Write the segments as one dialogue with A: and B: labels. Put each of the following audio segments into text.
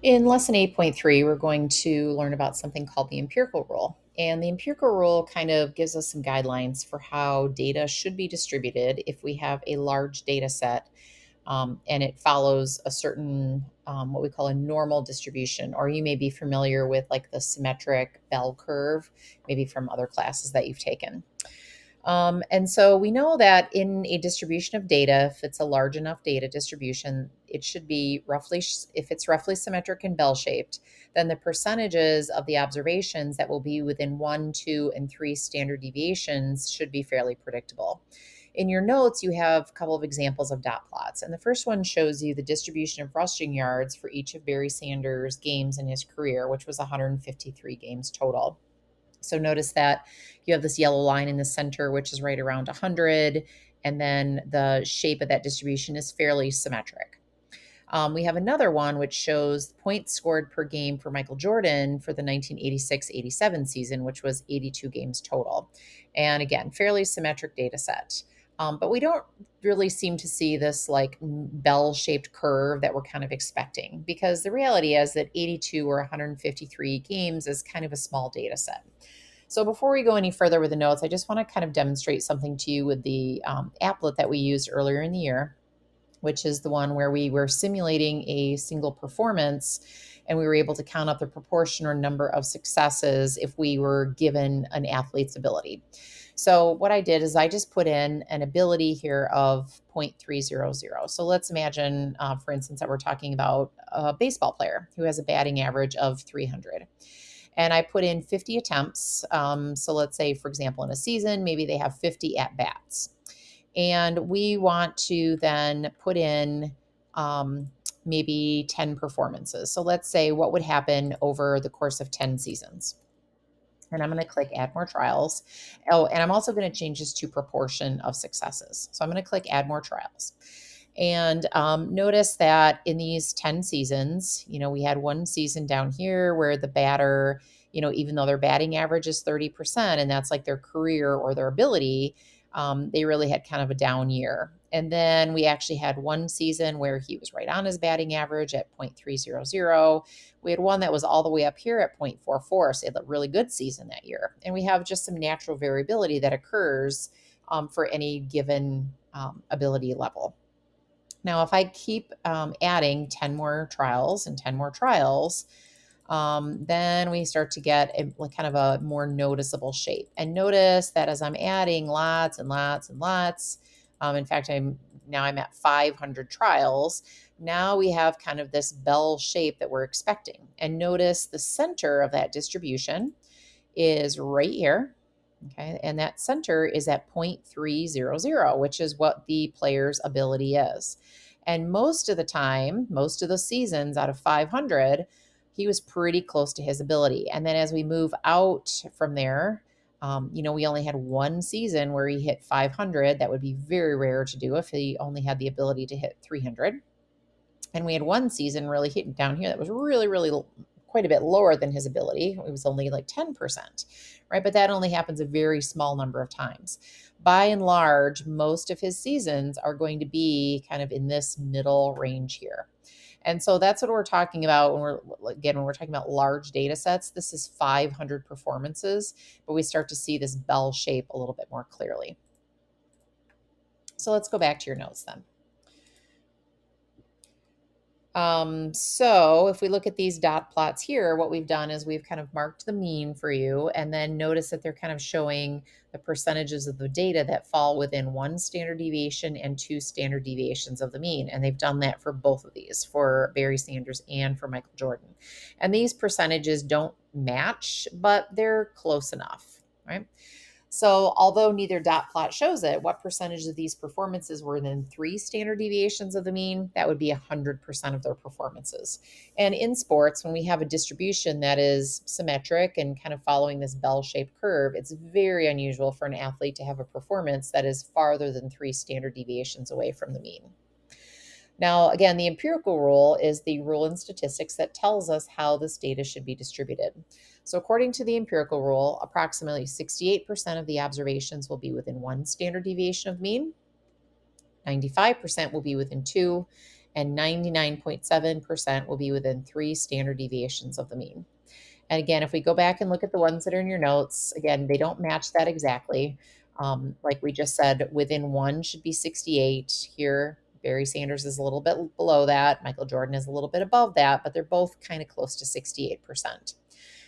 A: In lesson 8.3, we're going to learn about something called the empirical rule. And the empirical rule kind of gives us some guidelines for how data should be distributed if we have a large data set and it follows a certain, what we call a normal distribution, or you may be familiar with like the symmetric bell curve, maybe from other classes that you've taken. And so we know that in a distribution of data, if it's a large enough data distribution, it should be roughly, if it's roughly symmetric and bell shaped, then the percentages of the observations that will be within 1, 2, and 3 standard deviations should be fairly predictable. In your notes, you have a couple of examples of dot plots. And the first one shows you the distribution of rushing yards for each of Barry Sanders' games in his career, which was 153 games total. So notice that you have this yellow line in the center, which is right around 100, and then the shape of that distribution is fairly symmetric. We have another one which shows points scored per game for Michael Jordan for the 1986-87 season, which was 82 games total. And again, fairly symmetric data set. But we don't really seem to see this like bell-shaped curve that we're kind of expecting, because the reality is that 82 or 153 games is kind of a small data set. So before we go any further with the notes, I just want to kind of demonstrate something to you with the applet that we used earlier in the year, which is the one where we were simulating a single performance and we were able to count up the proportion or number of successes if we were given an athlete's ability. So what I did is I just put in an ability here of 0.300. So let's imagine, for instance, that we're talking about a baseball player who has a batting average of 300. And I put in 50 attempts. So let's say, for example, in a season, maybe they have 50 at bats. And we want to then put in maybe 10 performances. So let's say what would happen over the course of 10 seasons. And I'm going to click add more trials. Oh, and I'm also going to change this to proportion of successes. So I'm going to click add more trials. And notice that in these 10 seasons, we had one season down here where the batter, even though their batting average is 30%, and that's like their career or their ability, they really had kind of a down year. And then we actually had one season where he was right on his batting average at 0.300. We had one that was all the way up here at 0.44. So he had a really good season that year. And we have just some natural variability that occurs for any given ability level. Now, if I keep adding 10 more trials and 10 more trials, then we start to get like kind of a more noticeable shape. And notice that as I'm adding lots and lots and lots, in fact, I'm at 500 trials. Now we have kind of this bell shape that we're expecting. And notice the center of that distribution is right here. Okay, and that center is at 0.300, which is what the player's ability is. And most of the time, most of the seasons out of 500, he was pretty close to his ability. And then as we move out from there, we only had one season where he hit 500. That would be very rare to do if he only had the ability to hit 300. And we had one season really hitting down here that was really, really quite a bit lower than his ability. It was only like 10%, right? But that only happens a very small number of times. By and large, most of his seasons are going to be kind of in this middle range here. And so that's what we're talking about when we're talking about large data sets. This is 500 performances, but we start to see this bell shape a little bit more clearly. So let's go back to your notes then. So if we look at these dot plots here, what we've done is we've kind of marked the mean for you, and then notice that they're kind of showing the percentages of the data that fall within 1 standard deviation and 2 standard deviations of the mean. And they've done that for both of these, for Barry Sanders and for Michael Jordan. And these percentages don't match, but they're close enough, right? So although neither dot plot shows it, what percentage of these performances were within 3 standard deviations of the mean? That would be 100% of their performances. And in sports, when we have a distribution that is symmetric and kind of following this bell-shaped curve, it's very unusual for an athlete to have a performance that is farther than 3 standard deviations away from the mean. Now, again, the empirical rule is the rule in statistics that tells us how this data should be distributed. So according to the empirical rule, approximately 68% of the observations will be within 1 standard deviation of mean, 95% will be within 2, and 99.7% will be within 3 standard deviations of the mean. And again, if we go back and look at the ones that are in your notes, again, they don't match that exactly. Like we just said, within 1 should be 68. Here, Barry Sanders is a little bit below that. Michael Jordan is a little bit above that, but they're both kind of close to 68%.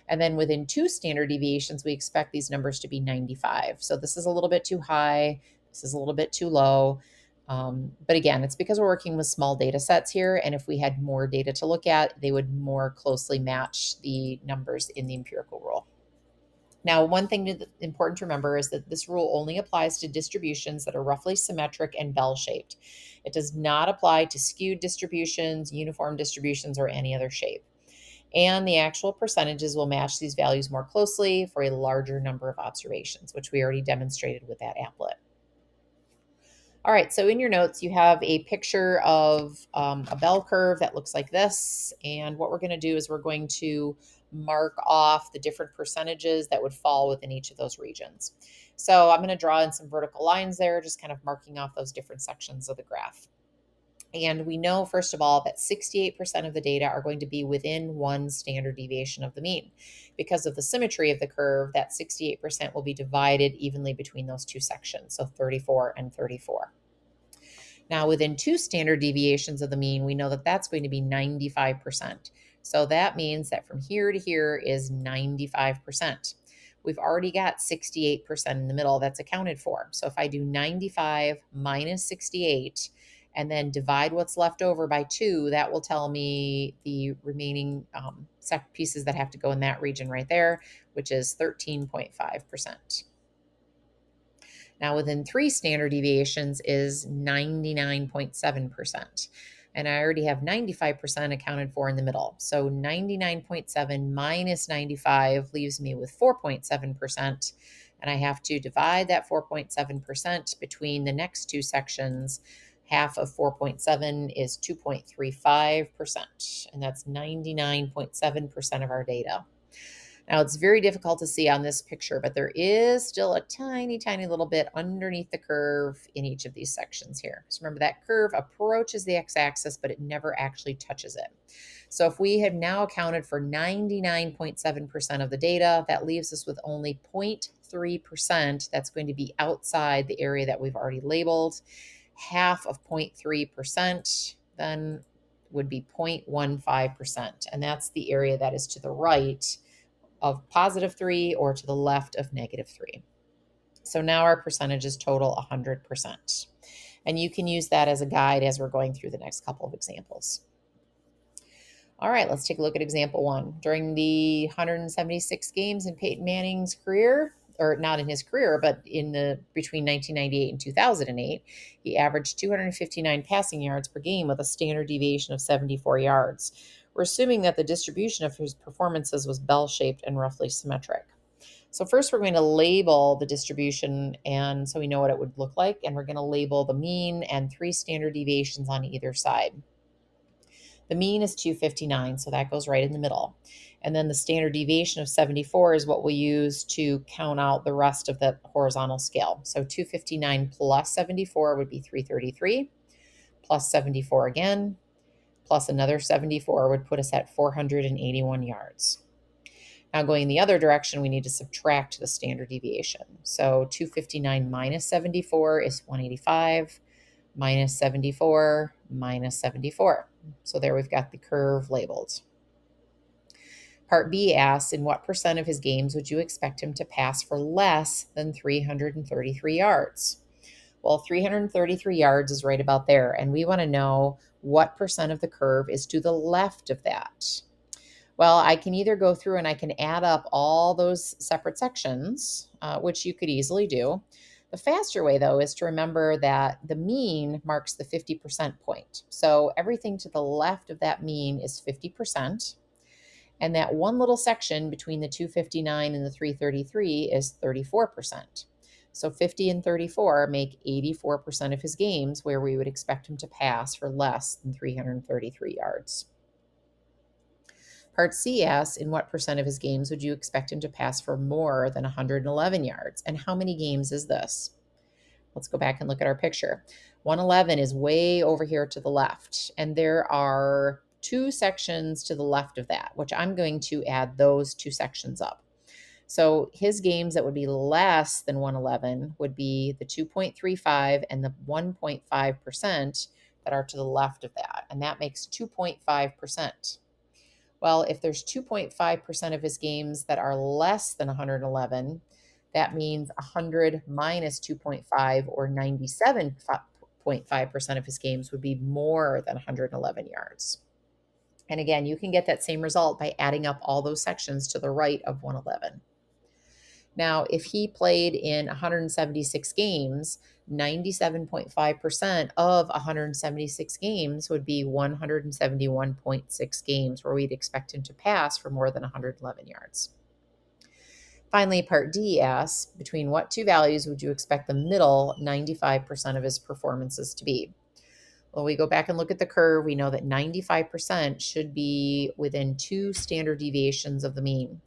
A: And then within 2 standard deviations, we expect these numbers to be 95. So this is a little bit too high. This is a little bit too low. But again, it's because we're working with small data sets here. And if we had more data to look at, they would more closely match the numbers in the empirical rule. Now, one thing important to remember is that this rule only applies to distributions that are roughly symmetric and bell-shaped. It does not apply to skewed distributions, uniform distributions, or any other shape. And the actual percentages will match these values more closely for a larger number of observations, which we already demonstrated with that applet. All right, so in your notes, you have a picture of a bell curve that looks like this. And what we're going to do is we're going to mark off the different percentages that would fall within each of those regions. So I'm going to draw in some vertical lines there, just kind of marking off those different sections of the graph. And we know, first of all, that 68% of the data are going to be within 1 standard deviation of the mean. Because of the symmetry of the curve, that 68% will be divided evenly between those 2 sections, so 34 and 34. Now, within 2 standard deviations of the mean, we know that that's going to be 95%. So that means that from here to here is 95%. We've already got 68% in the middle that's accounted for. So if I do 95 minus 68 and then divide what's left over by 2, that will tell me the remaining pieces that have to go in that region right there, which is 13.5%. Now, within 3 standard deviations is 99.7%. And I already have 95% accounted for in the middle. So 99.7 minus 95 leaves me with 4.7%. And I have to divide that 4.7% between the next 2 sections. Half of 4.7 is 2.35%. And that's 99.7% of our data. Now, it's very difficult to see on this picture, but there is still a tiny, tiny little bit underneath the curve in each of these sections here. So remember, that curve approaches the x-axis, but it never actually touches it. So if we have now accounted for 99.7% of the data, that leaves us with only 0.3% that's going to be outside the area that we've already labeled. Half of 0.3% then would be 0.15%, and that's the area that is to the right of positive 3 or to the left of negative 3. So now our percentages total 100%. And you can use that as a guide as we're going through the next couple of examples. All right, let's take a look at example 1. During the 176 games in Peyton Manning's career, or not in his career, but in the between 1998 and 2008, he averaged 259 passing yards per game with a standard deviation of 74 yards. We're assuming that the distribution of his performances was bell-shaped and roughly symmetric. So first we're going to label the distribution, and so we know what it would look like, and we're going to label the mean and 3 standard deviations on either side. The mean is 259, so that goes right in the middle. And then the standard deviation of 74 is what we'll use to count out the rest of the horizontal scale. So 259 plus 74 would be 333, plus 74 again, plus another 74 would put us at 481 yards. Now going the other direction, we need to subtract the standard deviation. So 259 minus 74 is 185, minus 74, minus 74. So there we've got the curve labeled. Part B asks, in what percent of his games would you expect him to pass for less than 333 yards? Well, 333 yards is right about there, and we want to know what percent of the curve is to the left of that. Well, I can either go through and I can add up all those separate sections, which you could easily do. The faster way, though, is to remember that the mean marks the 50% point. So everything to the left of that mean is 50%. And that one little section between the 259 and the 333 is 34%. So 50 and 34 make 84% of his games where we would expect him to pass for less than 333 yards. Part C asks, in what percent of his games would you expect him to pass for more than 111 yards? And how many games is this? Let's go back and look at our picture. 111 is way over here to the left, and there are two sections to the left of that, which I'm going to add those two sections up. So his games that would be less than 111 would be the 2.35 and the 1.5% that are to the left of that, and that makes 2.5%. Well, if there's 2.5% of his games that are less than 111, that means 100 minus 2.5 or 97.5% of his games would be more than 111 yards. And again, you can get that same result by adding up all those sections to the right of 111. Now, if he played in 176 games, 97.5% of 176 games would be 171.6 games where we'd expect him to pass for more than 111 yards. Finally, part D asks, between what two values would you expect the middle 95% of his performances to be? Well, we go back and look at the curve. We know that 95% should be within 2 standard deviations of the mean.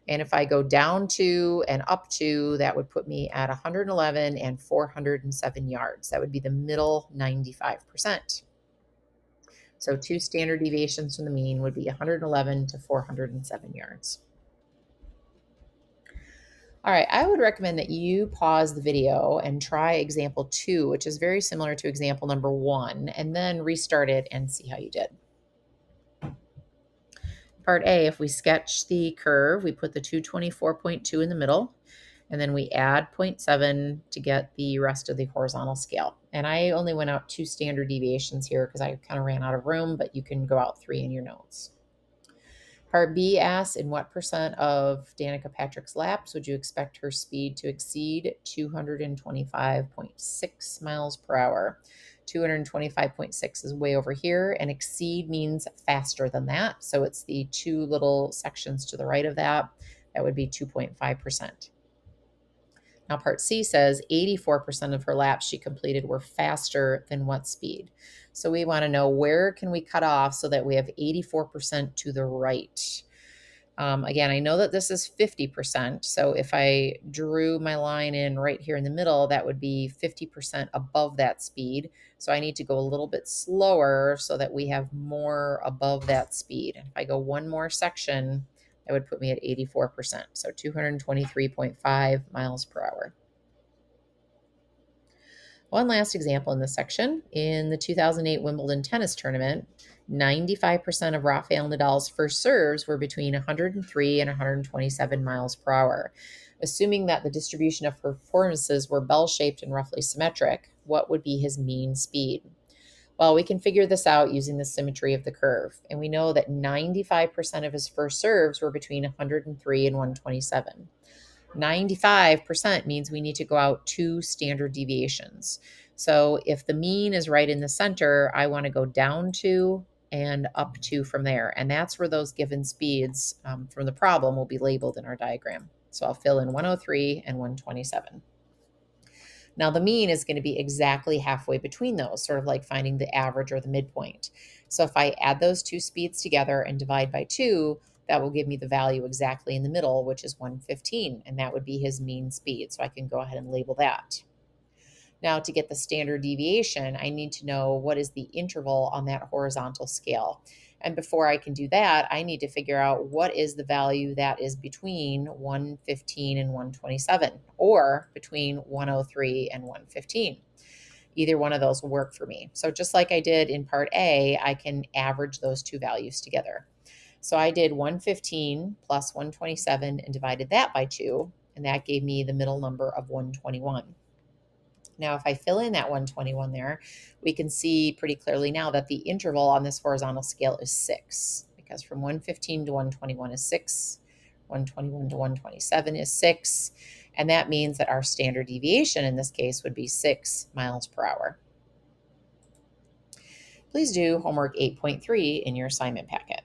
A: And if I go down 2 and up 2, that would put me at 111 and 407 yards. That would be the middle 95%. So 2 standard deviations from the mean would be 111 to 407 yards. All right, I would recommend that you pause the video and try example 2, which is very similar to example number 1, and then restart it and see how you did. Part A, if we sketch the curve, we put the 224.2 in the middle, and then we add 0.7 to get the rest of the horizontal scale. And I only went out 2 standard deviations here because I kind of ran out of room, but you can go out 3 in your notes. Part B asks, in what percent of Danica Patrick's laps would you expect her speed to exceed 225.6 miles per hour? 225.6 is way over here, and exceed means faster than that. So it's the 2 little sections to the right of that. That would be 2.5%. Now, part C says 84% of her laps she completed were faster than what speed? So we want to know, where can we cut off so that we have 84% to the right? Again, I know that this is 50%. So if I drew my line in right here in the middle, that would be 50% above that speed. So I need to go a little bit slower so that we have more above that speed. If I go one more section, that would put me at 84%. So 223.5 miles per hour. One last example in this section. In the 2008 Wimbledon tennis tournament, 95% of Rafael Nadal's first serves were between 103 and 127 miles per hour. Assuming that the distribution of performances were bell-shaped and roughly symmetric, what would be his mean speed? Well, we can figure this out using the symmetry of the curve. And we know that 95% of his first serves were between 103 and 127. 95% means we need to go out 2 standard deviations. So if the mean is right in the center, I want to go down 2 and up 2 from there. And that's where those given speeds from the problem will be labeled in our diagram. So I'll fill in 103 and 127. Now the mean is going to be exactly halfway between those, sort of like finding the average or the midpoint. So if I add those 2 speeds together and divide by 2, that will give me the value exactly in the middle, which is 115, and that would be his mean speed. So I can go ahead and label that. Now, to get the standard deviation, I need to know what is the interval on that horizontal scale. And before I can do that, I need to figure out what is the value that is between 115 and 127, or between 103 and 115. Either one of those will work for me. So just like I did in part A, I can average those 2 values together. So I did 115 plus 127 and divided that by 2, and that gave me the middle number of 121. Now, if I fill in that 121 there, we can see pretty clearly now that the interval on this horizontal scale is 6, because from 115 to 121 is 6, 121 to 127 is 6, and that means that our standard deviation in this case would be 6 miles per hour. Please do homework 8.3 in your assignment packet.